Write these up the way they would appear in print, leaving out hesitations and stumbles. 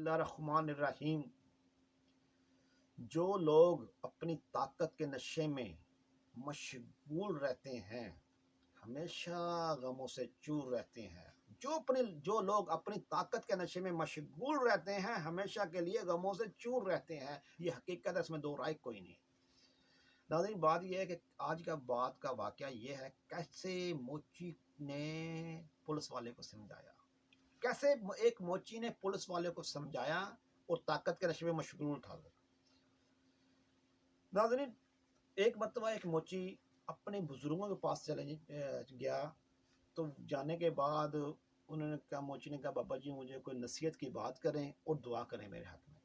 اللہ الرحمن الرحیم. جو لوگ اپنی طاقت کے نشے میں مشغول رہتے ہیں ہمیشہ غموں سے چور رہتے ہیں. جو لوگ اپنی طاقت کے نشے میں مشغول رہتے ہیں ہمیشہ کے لیے غموں سے چور رہتے ہیں. یہ حقیقت ہے، اس میں دو رائے کوئی نہیں. ناظرین، بات یہ ہے کہ آج کا بات کا واقعہ یہ ہے کیسے موچی نے پولیس والے کو سمجھایا، کیسے ایک موچی نے پولیس والے کو سمجھایا اور طاقت کے نشے میں مشغول تھا. ناظرین، ایک مرتبہ ایک موچی اپنے بزرگوں کے پاس چلے گیا. تو جانے کے بعد انہوں نے کہا، موچی نے کہا بابا جی مجھے کوئی نصیحت کی بات کریں اور دعا کریں میرے حق میں.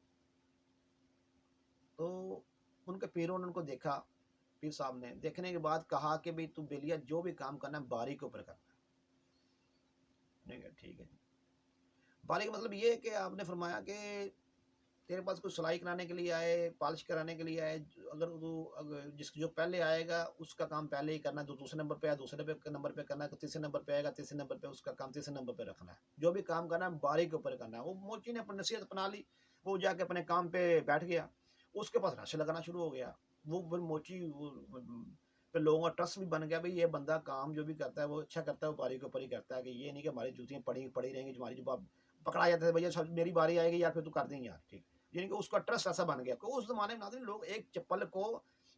تو ان کے پیروں نے ان کو دیکھا، پیر صاحب نے دیکھنے کے بعد کہا کہ بھئی تو بیلیا جو بھی کام کرنا ہے باری کے اوپر کرنا ہے. ٹھیک ہے جی. باری کا مطلب یہ ہے کہ آپ نے فرمایا کہ تیرے پاس کوئی سلائی کرانے کے لیے آئے، پالش کرانے کے لیے آئے، اگر جو پہلے آئے گا اس کا کام پہلے ہی کرنا ہے، جو دوسرے نمبر پہ آئے دوسرے نمبر پہ کرنا ہے، تیسرے نمبر پہ آئے گا تیسرے نمبر پہ اس کا کام تیسرے نمبر پہ رکھنا ہے. جو بھی کام کرنا ہے باری کے اوپر کرنا ہے. وہ موچی نے اپنی نصیحت اپنا لی، وہ جا کے اپنے کام پہ بیٹھ گیا. اس کے پاس رش لگانا شروع ہو گیا. وہ موچی پہ لوگوں کا ٹرسٹ بھی بن گیا، بھائی یہ بندہ کام جو بھی کرتا ہے وہ اچھا کرتا ہے، وہ باری کے اوپر ہی کرتا ہے. کہ یہ نہیں کہ ہماری جوتیاں پڑی رہیں گی، ہماری جو پکڑا جاتا ہے بھیا میری باری آئے گی یار پھر تو کر دیں یار. ٹھیک، یعنی کہ اس کا ٹرسٹ ایسا بن گیا کہ اس زمانے میں ناظرین لوگ ایک چپل کو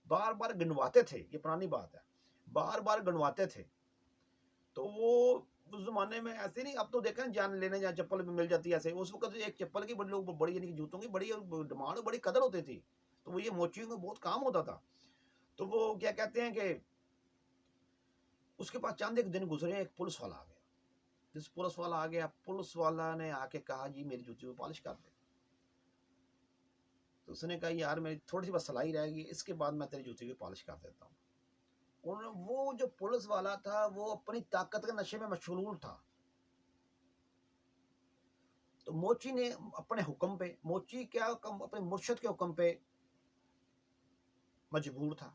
بار بار گنواتے تھے. یہ پرانی بات ہے، بار بار گنواتے تھے. تو وہ اس زمانے میں ایسے نہیں، اب تو دیکھیں جان لینے جہاں چپل بھی مل جاتی ہے ایسے. اس وقت ایک چپل کی بڑی یعنی کہ جوتوں کی بڑی ڈیمانڈ، بڑی قدر ہوتی تھی. تو وہ یہ موچیوں کو بہت کام ہوتا تھا. تو وہ کیا کہتے ہیں کہ اس کے پاس چاند ایک دن گزرے، ایک پولیس والا آ گیا. جس پولیس والا آ گیا، پولیس والا نے آ کے کہا جی میری جوتی کو پالش کر دے. تو اس نے کہا یار میری تھوڑی سی بس سلائی رہے گی، اس کے بعد میں تیری جوتی کی پالش کر دیتا ہوں. وہ جو پولیس والا تھا وہ اپنی طاقت کے نشے میں مشغول تھا. تو موچی نے اپنے حکم پہ، موچی کیا اپنے مرشد کے حکم پہ مجبور تھا.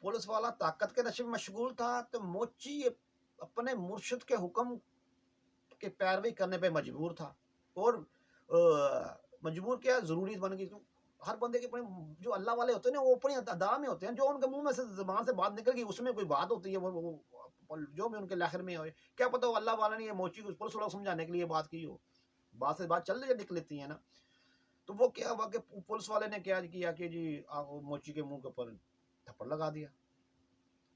پولیس والا طاقت کے نشے میں مشغول تھا تو موچی اپنے مرشد کے حکم کے پیروی کرنے پہ مجبور تھا. اور مجبور کیا ضروری بن گئی. ہر بندے کے جو اللہ والے ہوتے ہیں نا وہ اپنی ادا میں ہوتے ہیں، جو ان کے منہ میں سے زبان سے بات نکل گئی اس میں کوئی بات ہوتی ہے، وہ جو بھی ان کے لہر میں ہوئے. کیا پتہ وہ اللہ والا نے یہ موچی کو پولیس والا سمجھانے کے لیے بات کی ہو، بات سے بات چل نکل لیتی ہے نا. تو وہ کیا ہوا کہ پولیس والے نے کیا کیا کہ جی موچی کے منہ کے اوپر تھپڑ لگا دیا.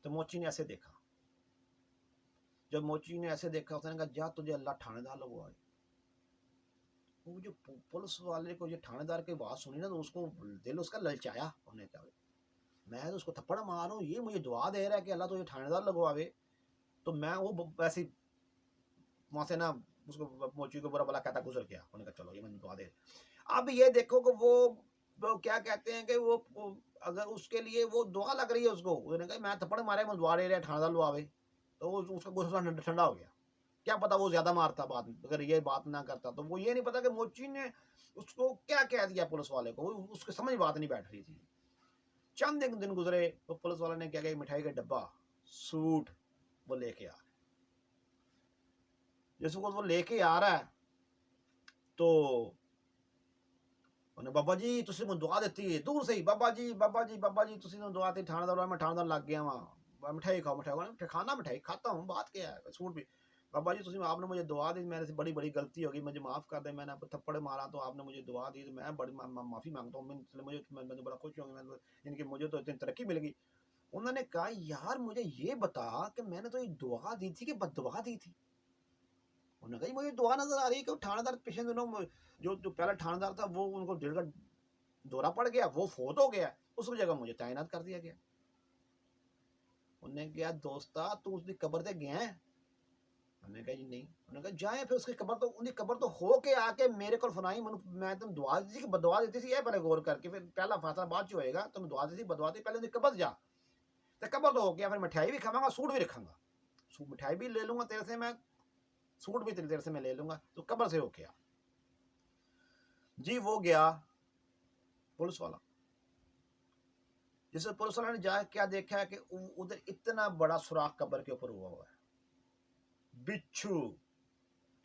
تو موچی نے ایسے دیکھا، جب موچی نے ایسے دیکھا اس نے کہا جا تجھے اللہ تھانے دار لگوا. وہ جو پولیس والے کو یہ تھانے دار کی بات سنی نا تو اس کو دل اس کا للچایا. انہوں نے کہا میں تو اس کو تھپڑ مار رہا ہوں، یہ مجھے دعا دے رہا ہے کہ اللہ تو یہ تھانے دار لگواوے. تو میں وہ ویسے وہاں سے نا اس کو موچی کو برا بلا کہتا گزر گیا. انہوں نے کہا چلو یہ میں دعا دے. اب یہ دیکھو کہ وہ کیا کہتے ہیں کہ وہ اگر اس کے لیے وہ دعا لگ رہی ہے اس کو، انہوں نے کہا میں تھپڑ مارے میں دعا دے رہا ہے تھانے دار لگواوے. تو اس کا غصہ ٹھنڈا ہو گیا. کیا پتا وہ زیادہ مارتا بعد میں اگر یہ بات نہ کرتا. تو وہ یہ نہیں پتا کہ موچی نے اس کو کیا کہہ دیا پولیس والے کو، اس کے سمجھ بات نہیں بیٹھ رہی تھی. چند ایک دن گزرے تو پولیس والے نے کیا کہ مٹھائی کا ڈبہ سوٹ وہ لے کے آ رہا ہے. جس وقت وہ لے کے آ رہا ہے تو بابا جی تسی میں دعا دیتی ہے دور سے ہی، بابا جی بابا جی بابا جی تسی نے دعا دی تھانے دار، میں تھانے دار لگ گیا وہاں. مٹھائی کھاؤ مٹھائی کھانا، مٹھائی کھاتا ہوں، بات کیا ہے سوٹ بھی. بابا جی تسی آپ نے مجھے دعا دی، میرے سے بڑی بڑی غلطی ہوگی، مجھے معاف کر دیں، میں نے آپ کو تھپڑ مارا تو آپ نے مجھے دعا دی، میں بڑی معافی مانگتا ہوں. میں بڑا خوش ہوں گا، ان کی مجھے تو اتنی ترقی مل گئی. انہوں نے کہا یار مجھے یہ بتا کہ میں نے تو یہ دعا دی تھی کہ بد دعا دی تھی. انہوں نے کہا مجھے دعا نظر آ رہی ہے کہ تھانے دار پچھلے دنوں جو پہلا تھانے دار تھا وہ ان کو دل کا دورہ پڑ گیا، وہ فوت ہو گیا، اس کی جگہ مجھے تعینات کر دیا گیا. انہوں نے کہا دوستا تو اس کی قبر تے گیا ہے؟ انہوں نے کہا جی نہیں. انہوں نے کہا جائیں پھر اس کی قبر تو ان کی قبر تو ہو کے آ کے میرے کو فرمائی میں تم دعا دی تھی کہ بدعا دیتی تھی، یہ پہلے غور کر کے پھر پہلا فیصلہ بعد جو ہوئے گا. تم دعا دی تھی بدعا دی، پہلے ان کی قبر جا. تو قبر تو ہو گیا، پھر مٹھائی بھی کھاؤں گا، سوٹ بھی رکھوں گا، مٹھائی بھی لے لوں گا تیرے سے میں، سوٹ بھی تیرے سے میں لے لوں گا. تو قبر سے ہو گیا جی. وہ گیا پولیس والا، جس پولیس والا نے جا کیا دیکھا ہے کہ ادھر اتنا بڑا سوراخ قبر کے اوپر ہوا ہے، بچھو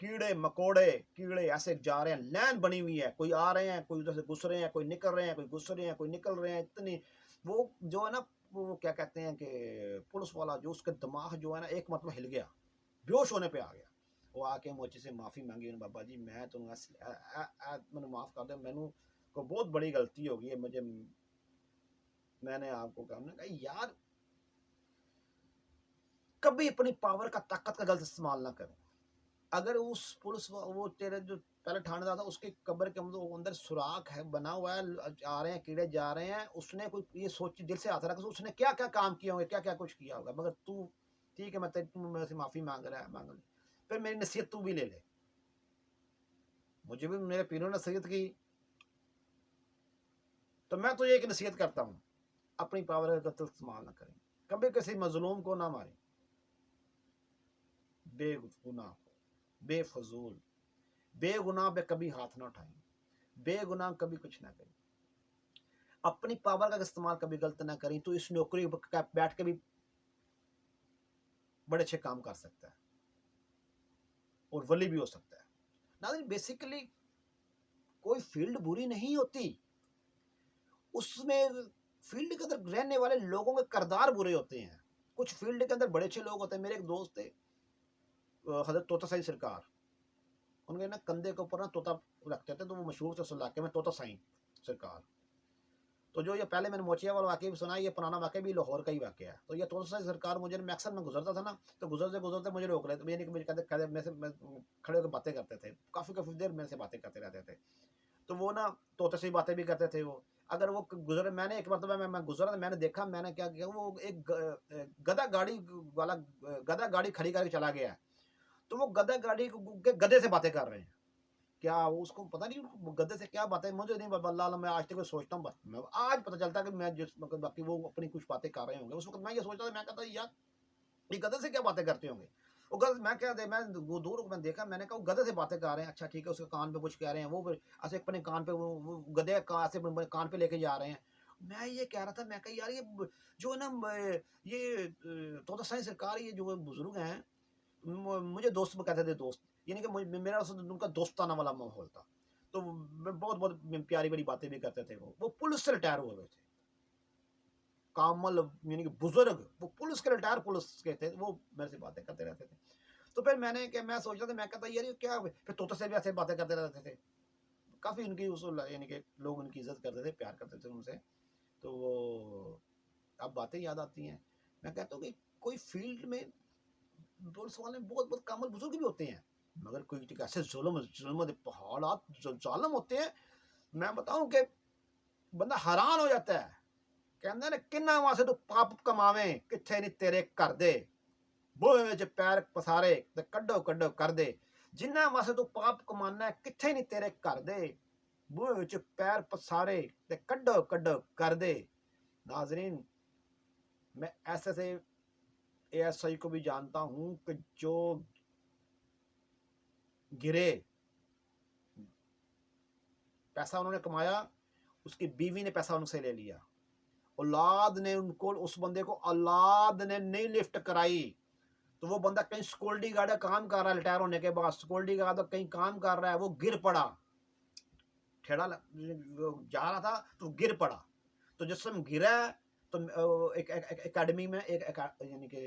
कीड़े मकोड़े, कीड़े ऐसे जा रहे हैं, लाइन बनी हुई है, कोई आ रहे हैं, कोई उधर से घुस रहे हैं, कोई निकल रहे हैं, कोई घुस रहे हैं, कोई निकल रहे हैं, इतनी वो जो है ना, वो क्या कहते हैं कि पुलिस वाला जो उसका दिमाग जो है ना एक मतलब हिल गया, बेहोश होने पे आ गया। वो आके मोची से माफ़ी मांगी, बाबा जी मैं तो मैंने माफ़ कर दे, मैंने को बहुत बड़ी गलती हो गई है, मुझे मैंने आपको कहा, मैंने कहा यार कभी अपनी पावर का ताकत का गलत इस्तेमाल ना करो। अगर उस पुलिस वो तेरे जो पहले थानेदार था उसकी कब्र के अंदर सुराख है बना हुआ है, आ रहे हैं कीड़े जा रहे हैं, उसने कोई ये सोच दिल से आता रहा कि उसने क्या क्या काम किए होंगे, क्या क्या कुछ किया होगा, मगर तू ठीक है, मैं तू मेरे से माफी मांग रहा है, मांग ले, फिर मेरी नसीहत तू भी ले ले। मुझे भी मेरे पीरों ने नसीहत की, तो मैं तो ये एक नसीहत करता हूँ, अपनी पावर का गलत इस्तेमाल ना करें, कभी किसी मजलूम को ना मारें, बेगुनाह को, बेफजूल बेगुनाह पे कभी हाथ ना उठाएं, बेगुनाह कभी कुछ ना करें, अपनी पावर का इस्तेमाल कभी गलत ना करें, तो इस नौकरी पर बैठ के भी बड़े अच्छे काम कर सकता है और वली भी हो सकता है। नाज़रीन बेसिकली कोई फील्ड बुरी नहीं होती, उसमें फील्ड के अंदर रहने वाले लोगों के किरदार बुरे होते हैं। कुछ फील्ड के अंदर बड़े अच्छे लोग होते हैं। मेरे एक दोस्त थे हजरत तोता साई सरकार, उनके ना कंधे के ऊपर ना तोता रखते थे, तो वो मशहूर थे उस इलाके में तोता साई सरकार। तो जो ये पहले मैंने मोचिया वाला वाक़या भी सुना, ये पुराना वाक़या भी लाहौर का ही वाक़या है। तो ये तोता साई सरकार मुझे, मैं अक्सर मैं गुजरता था ना, तो गुजरते मुझे रोक रहे थे, यानी कि मुझे कहते मेरे से खड़े होकर बातें करते थे, काफ़ी देर मेरे से बातें करते रहते थे। तो वो ना तोते से बातें भी करते थे वो। अगर वो गुजरे, मैंने एक मरतबा मैं गुजरा, मैंने देखा, मैंने क्या किया, वो एक गधा गाड़ी वाला गधा गाड़ी खड़ी करके चला गया है, तो वो गधा गाड़ी के गधे से बातें कर रहे हैं। क्या उसको पता नहीं गधे से क्या बातें, मुझे नहीं पता, मैं आज तक सोचता हूँ, मैं आज पता चलता है कि मैं जिस वक्त बाकी वो अपनी कुछ बातें कर रहे होंगे, उस वक्त मैं ये सोचता था, मैं कहता यार ये गधे से क्या बातें करते होंगे। वो गधे, मैं क्या दे, मैं वो दूर मैं देखा, मैंने कहा वो गधे से बातें कर रहे हैं, अच्छा ठीक है, उसके कान पे कुछ कह रहे हैं, वो ऐसे अपने कान पे वो गधे ऐसे कान पे लेके जा रहे हैं। मैं ये कह रहा था, मैं कहा यार ये जो है ना ये तोता साई सरकार, ये जो बुजुर्ग हैं, मुझे दोस्त कहते थे, दोस्त यानी कि मेरा उनका दोस्ताना वाला माहौल था। तो बहुत बहुत प्यारी बड़ी बातें भी करते थे। वो पुलिस से रिटायर हुए थे, कामल यानी कि बुजुर्ग, वो पुलिस के रिटायर पुलिस के थे, वो मेरे से बातें करते रहते थे। तो फिर मैं सोच रहा था, मैं कहता यार ये क्या, फिर तोते से भी ऐसे बातें करते रहते थे। काफ़ी उनकी उस यानी कि लोग उनकी इज्जत करते थे, प्यार करते थे उनसे। तो वो अब बातें याद आती हैं। मैं कहता हूँ कि कोई फील्ड में पुलिस वाले बहुत बहुत कामल बुजुर्ग भी होते हैं, मगर कोई ऐसे जुल्म हालात जालिम होते हैं, मैं बताऊं कि बंदा हैरान हो जाता है। कहते ने किन्ना वास्ते तू पाप कमावे, किथे नहीं तेरे कर दे, बूहे विच पैर पसारे ते कड्डो कड्डो कर दे। जिन्ना वास्ते तू पाप कमाना है, किथे नहीं तेरे कर दे, बूहे विच पैर पसारे ते कड्डो कड्डो कर दे। नाजरीन मैं ऐसे से एएसआई को भी जानता हूं कि जो गिरे, पैसा उन्होंने कमाया, उसकी बीवी ने पैसा उनसे ले लिया, औलाद ने उनको, उस बंदे को औलाद ने नहीं लिफ्ट कराई, तो वो बंदा कहीं सिक्योरिटी गार्ड का काम कर रहा है, रिटायर होने के बाद सिक्योरिटी गार्ड का कहीं काम कर रहा है, वो गिर पड़ा, ठेड़ा जा रहा था तो गिर पड़ा। तो जिस समय गिरा तो एक एकेडमी में यानी कि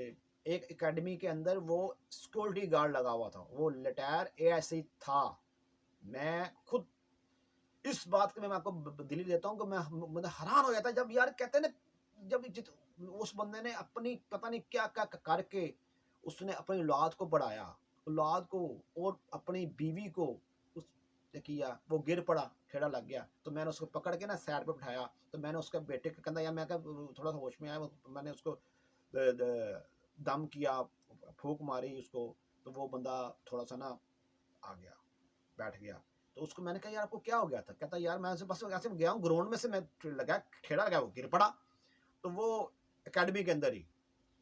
एक एकेडमी के अंदर वो सिक्योरिटी गार्ड लगा हुआ था, वो रिटायर एएसआई था। मैं खुद इस बात के मैं आपको दिली देता हूँ कि मैं हैरान हो जाता जब यार कहते हैं ना, जब उस बंदे ने अपनी पता नहीं क्या क्या करके उसने अपनी औलाद को पढ़ाया, औलाद को और अपनी बीवी को उस किया, वो गिर पड़ा, ठेड़ा लग गया, तो मैंने उसको पकड़ के ना साइड पे बिठाया, तो मैंने उसके बेटे के कंधा, या मैं थोड़ा सा होश में आया, मैंने उसको दम किया, फूंक मारी उसको, तो वो बंदा थोड़ा सा ना आ गया, बैठ गया। तो उसको मैंने कहा यार आपको क्या हो गया था, कहता यार मैं बस ऐसे गया हूँ ग्राउंड में से, मैं लगा ठेड़ा लगा, वो गिर पड़ा, तो वो एकेडमी के अंदर ही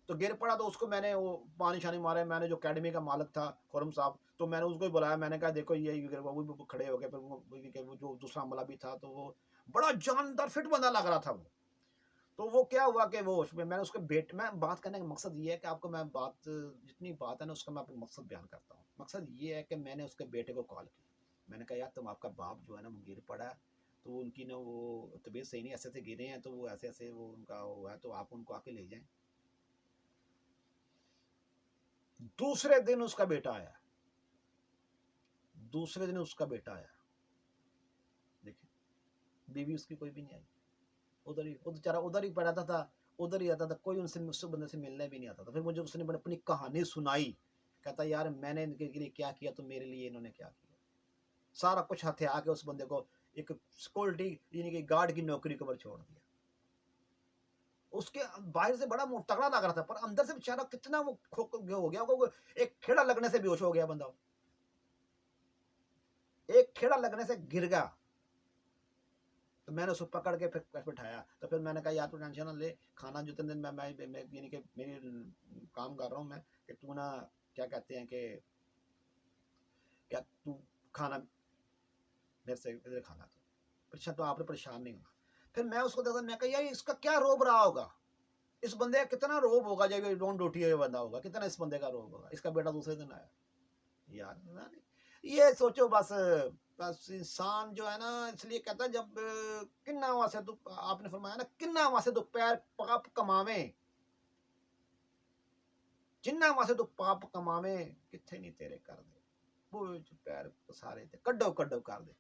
तो गिर पड़ा, तो उसको मैंने वो पानी शानी मारे, मैंने जो एकेडमी का मालिक था खुरम साहब, तो मैंने उसको ही बुलाया, मैंने कहा देखो ये वो खड़े हो गए, फिर वो जो दूसरा अमला भी था, तो वो बड़ा जानदार फिट बंदा लग रहा था वो। तो वो क्या हुआ कि वो उसमें मैंने उसके बेट में बात करने का मकसद ये है कि आपको मैं बात जितनी बात है ना उसका मैं आपको मकसद बयान करता हूँ। मकसद ये है कि मैंने उसके बेटे को कॉल की, मैंने कहा यार तुम आपका बाप जो है ना वो गिर पड़ा है, तो उनकी ना वो तबीयत सही नहीं, ऐसे ऐसे गिरे हैं, तो वो ऐसे ऐसे वो उनका हुआ है, तो आप उनको आके ले जाएं। दूसरे दिन उसका बेटा आया, दूसरे दिन उसका बेटा आया, देखिए बीवी उसकी कोई भी नहीं आई, उधर ही वो बेचारा उधर ही पड़ा था, उधर ही आता था, कोई उनसे मुझसे बंदे से मिलने भी नहीं आता था। फिर मुझे उसने अपनी कहानी सुनाई, कहता यार मैंने इनके लिए क्या किया तो मेरे लिए इन्होंने क्या किया, सारा कुछ हथिया के उस बंदे को एक सिक्योरिटी यानी कि गार्ड की नौकरी के ऊपर छोड़ दिया। उसके बाहर से बड़ा तगड़ा लग रहा था, पर अंदर से बेचारा कितना वो हो गया, वो एक खेड़ा लगने से बेहोश हो गया बंदा, एक खेड़ा लगने से गिर गया। तो मैंने उसको पकड़ के फिर बिठाया, तो फिर मैंने कहा यार तू टेंशन ना ले, खाना जितने दिन मैं यानी कि मेरी काम कर रहा हूँ मैं, कि तू ना क्या कहते हैं कि क्या तू खाना मेरे से इधर खाना, तो परेशान तो आपने परेशान नहीं होना। फिर मैं उसको देखा, मैं कहा यार इसका क्या रोब रहा होगा, इस बंदे का कितना रोब होगा, जब डोन डोटी बंदा होगा, कितना इस बंदे का रोब होगा। इसका बेटा दूसरे दिन आया, यार ये सोचो बस, बस इंसान जो है ना, इसलिए कहता है जब किन्ना वासे तो आपने फरमाया ना, किन्ना वासे तो पैर पाप कमावे, जिन्ना वासे तो पाप कमावे, किथे नहीं तेरे कर दे, वो पैर सारे थे कड्डो कड्डो कर दे।